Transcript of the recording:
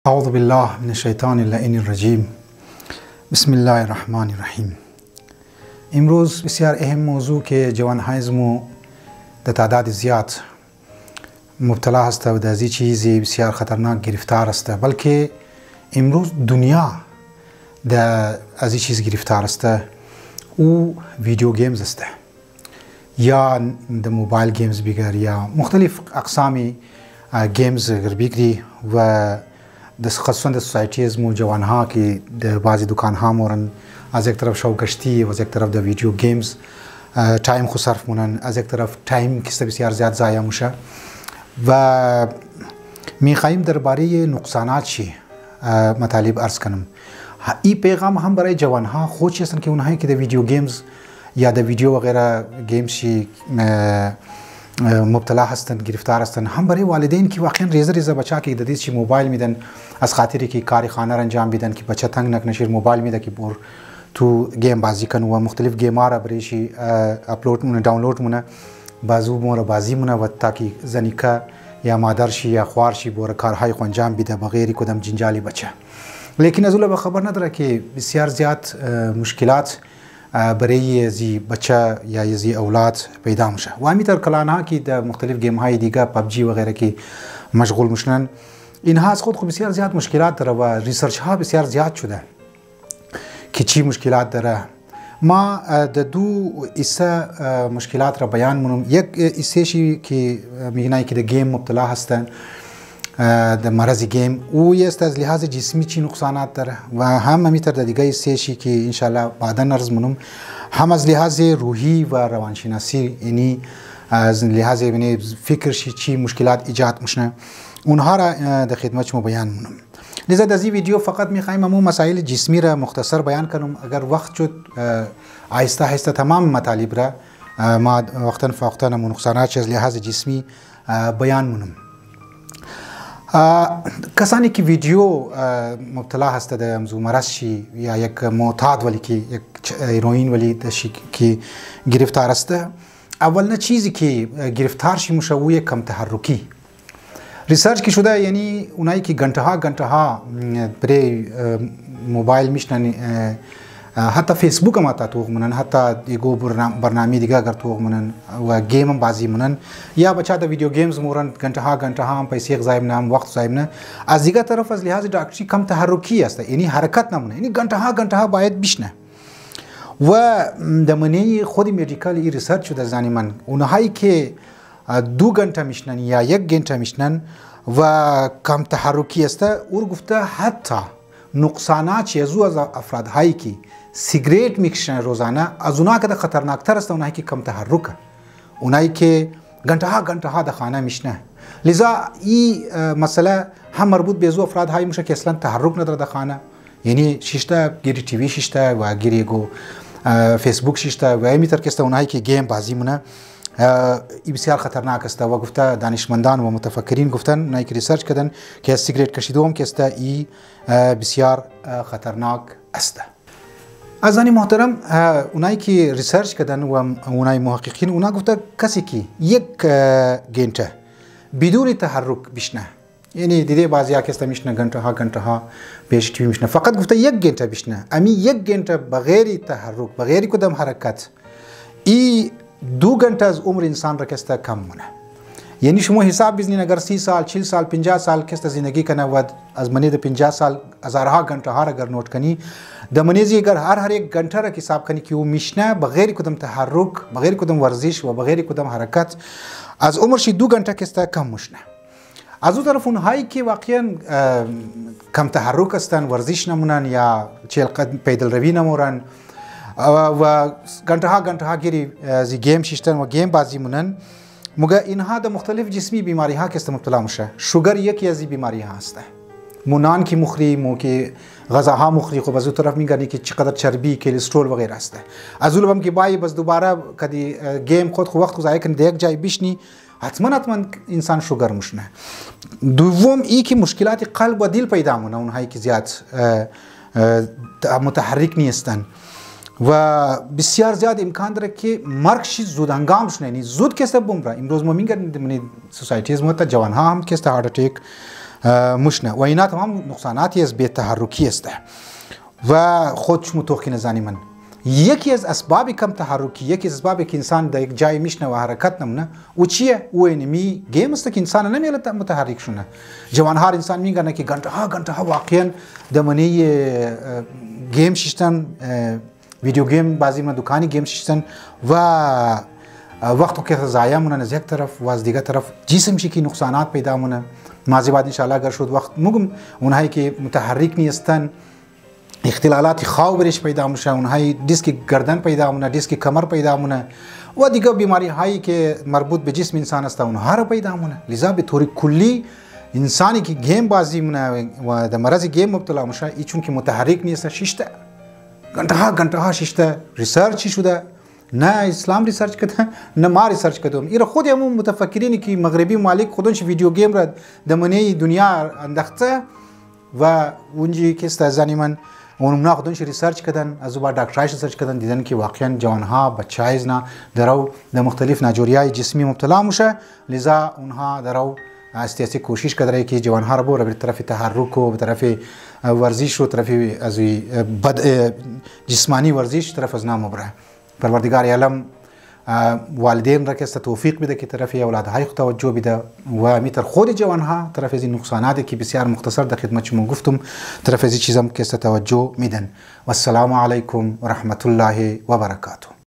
اعوذ بالله من الشیطان اللعین الرجیم. بسم الله الرحمن الرحیم. امروز بسیار اهم موضوع که جوانهای زمو در تعداد زیاد مبتلا هست و در از چیزی بسیار خطرناک گرفتار است، بلکه امروز دنیا در از چیز گرفتار است او ویدیو گیمز است، یا در موبایل گیمز بگیر یا مختلف اقسامی گیمز اگر بگیری و خصوصا در سوسایتی از مو جوانها که در بعضی دکانها مورن از یک طرف شوکشتی و از یک طرف در ویدیو گیمز تایم خو صرف مونن، از یک طرف تایم که بسیار زیاد ضایع میشه و میخوایم درباره نقصانات چی مطالب عرض کنم. این پیغام هم برای جوانها خوشی هستن که اونهایی که در ویدیو گیمز یا در ویدیو وغیره گیمز چی مبتلا هستند، گرفتار هستند، هم برای والدین که واقعا ریزه بچه که دادید چی موبایل میدن از خاطری که کاری خانه را انجام بدن که بچه تنگ نکنه، موبایل میده که بر تو گیم بازی کنه و مختلف گیم ها را برایشی اپلود مونه دانلود مونه بازو مونه بازی مونه و تاکي زنیکا یا مادر شي یا خوار شي بر کارهای خو انجام بده بغیر کدام جنجالی بچه. لیکن از اول خبر نداره که بسیار زیاد مشکلات برای زی بچه یا زی اولاد پیدا میشه و همینطور کلانها که در مختلف گیم های دیگه پبجی و غیره که مشغول میشن، اینها از خود بسیار زیاد مشکلات داره و ریسرچ ها بسیار زیاد شده که چی مشکلات داره. ما د دو ایسه مشکلات را بیان مونم. یک ایسه شی که میگنای که د گیم مبتلا هستن در مرض گیم او است از لحاظ جسمی چی نقصانات داره و هم همینطور در دیگه ایسه شی که انشالله بعدا عرض مونم هم از لحاظ روحی و روانشناسی، یعنی از لحاظ فکر شی چی مشکلات ایجاد میشنه اونها را در خدمت شما بیان مونم. لذا در این ویدیو فقط میخوایم امو مسائل جسمی را مختصر بیان کنم. اگر وقت شد آهسته آهسته تمام مطالب را ما وقتا فوقتا امو نقصانات از لحاظ جسمی بیان مونم. کسانی که ویدیو مبتلا هست در امزو مرض شی یا یک معتاد ولی که یک هیروئین ولی دشی که گرفتار است، اول چیزی که گرفتار شی میشه او یک کم تحرکی. ریسرچ کی شده، یعنی اونایی که گنته ها برای موبایل میشنن، حتی فیسبوک هم تا توغ منن، حتی دیگو برنامه دیگه اگر توغ منن و گیم هم بازی منن یا بچه دا ویدیو گیمز مورن گنته ها هم پیسه ضایع نه، هم وقت ضایع نه. از دیگه طرف از لحاظ دکتری کم تحرکی است، یعنی حرکت نمونه، یعنی گنته ها باید بشنه و دمنه خود مدیکال ای ریسرچ شده زنی من اونهایی که 2 گنته میشنن یا 1 گنته میشنن و کم تحرکی است، او گفته حتی نقصانات چی از افراد هایی که سیگریت میکشن روزانه از اونها که خطرناکتر است اونایی که کم تحرکه، اونایی که گنته ها در خانه میشنه. لذا این مسئله هم مربوط به افراد هایی میشه که اصلا تحرک نداره در خانه، یعنی شیشته گیری تیوی شیشته و گیری گو فیسبوک شیشته و همینطور که اونایی که گیم بازی مونه ای بسیار خطرناک است و گفته دانشمندان و متفکرین گفتن اونایی که ریسرچ کردن که از سیگریت کشیدو هم که است ای بسیار خطرناک است. عزیزان محترم، اونایی که ریسرچ کردن و اونای محققین اونا گفته کسی که 1 گنته بدون تحرک بشنه، یعنی دیده بعضی ها که است میشنه گنته ها پیش تیوی میشنه، فقط گفته 1 گنته بشنه، امی 1 گنته بغیر تحرک بغیر کدام حرکت ای 2 گنته از عمر انسان را کسته کم مونه. یعنی شما حساب بزنین اگر 30 سال 40 سال 50 سال کسته زندگی کنه و از منی ده 50 سال هزارها گنته ها را اگر نوٹ کنی د منیزی اگر هر 1 گنته را حساب کنی که او میشنه بغیر کدام تحرک بغیر کدام ورزش و بغیر کدام حرکت از عمرش 2 گنته کسته کم میشنه. از اون طرف اونهایی که واقعا کم تحرک هستن، ورزش نمونن یا پیدل روی نمورن و گنته ها گیری زی گیم شیشتن و گیم بازی مونن، مگه اینها در مختلف جسمی بیماری ها که مبتلا میشه. شوگر یکی از این بیماری ها هست. مونان که مخری مو که غذاها مخری خب از اون طرف میگن که چقدر چربی کلسترول وغیره است. از اون هم که بای بس دوباره کدی گیم خود خو وقت گذاری کنی در یک جای بشنی حتما انسان شوگر میشنه. دوم ای که مشکلات قلب و دل پیدا مونه، اونهایی که زیاد متحرک نیستن و بسیار زیاد امکان داره که مرگش زود انجام شنه، یعنی زود کسته بمره. امروز ما میگن من سوسایتی از ما تا جوان ها هم کسته هارت اتاک مشنه و اینا تمام نقصاناتی از بی تحرکی است و خودش متوقع نزانی من یکی از اسباب کم تحرکی، یکی از اسبابی که انسان در یک جای میشنه و حرکت نمونه او چیه؟ او اینمی گیم است که انسان نمیاد متحرک شونه. جوانها انسان میگن که گنته ها واقعا دمنی گیم شیشتن، ویدیو گیم بازی من دکانی گیم شیشتن و وقتو که ضایع مونه از یک طرف و از دیگه طرف جسم شی که نقصانات پیدا مونه. مازی بعد انشالله اگر شد وقت مگم اونهایی که متحرک نیستن اختلالات خواب برش پیدا میشه، اونهای دیسک گردن پیدا مونه، دیسک کمر پیدا مونه و دیگه بیماری هایی که مربوط به جسم انسان است اونها رو پیدا مونه. لذا به طور کلی انسانی که گیم بازی مونه و در مرض گیم مبتلا میشه ای چون که متحرک نیست شیشته گنته ها شیشته ریسرچ شده، نه اسلام ریسرچ کرده نه ما ریسرچ کردم. ایرا خود همون متفکرینی که مغربی ممالک خودش ویدیو گیم را دمنه دنیا انداخته و اونجی که استازانی من اونها خودش ریسرچ کردن، از بعد دکترایش ریسرچ کردن، دیدن که واقعا جوانها بچه‌ایز نه درو در مختلف ناجوریای جسمی مبتلا میشه. لذا اونها درو استیاسی کوشش کردن که جوانها رو بره به طرف تحرک و به طرف ورزش و طرف از بد جسمانی ورزش طرف از نام بره. پروردگار عالم والدین را که توفیق بده که طرف اولادهای خود توجه بده و میتر خود جوانها طرف از این نقصاناتی که بسیار مختصر در خدمت شما گفتم طرف از این چیزام که توجه میدن. و السلام علیکم و رحمت الله و برکاته.